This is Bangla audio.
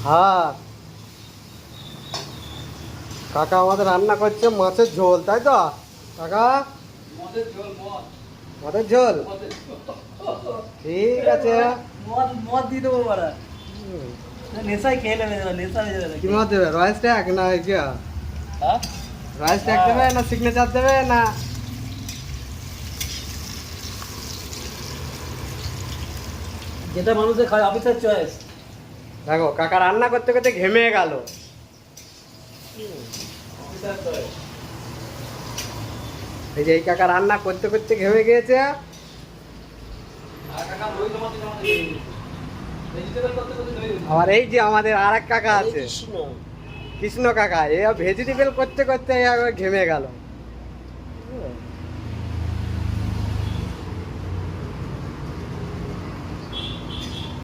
হ্যাঁ, কাকা আমাদের রান্না করছে মাছের ঝোল, তাই তো কাকা? মদের ঝোল, ঠিক আছে। মদ দিয়ে দেবো ওরা, নেশায় খেয়ে নেবে, নেশা হয়ে যাবে। কি মদ দেবে? রয়্যাল স্ট্যাগ না কি? হ্যাঁ, রয়্যাল স্ট্যাগ দেবে না সিগনেচার দেবে না? যেটা মানুষের খায়, অফিসের চয়েস। দেখো কাকা রান্না করতে করতে ঘেমে গেল। অফিসের চয়েস। এই যে এই কাকা রান্না করতে করতে ঘেমে গিয়েছে। আর কাকা দই তোমাতে তোমাতে ভেজিটেবল করতে করতে দই। আবার এই যে আমাদের আর এক কাকা আছে, কৃষ্ণ কাকা, এ ভেজিটেবল করতে করতে ঘেমে গেল।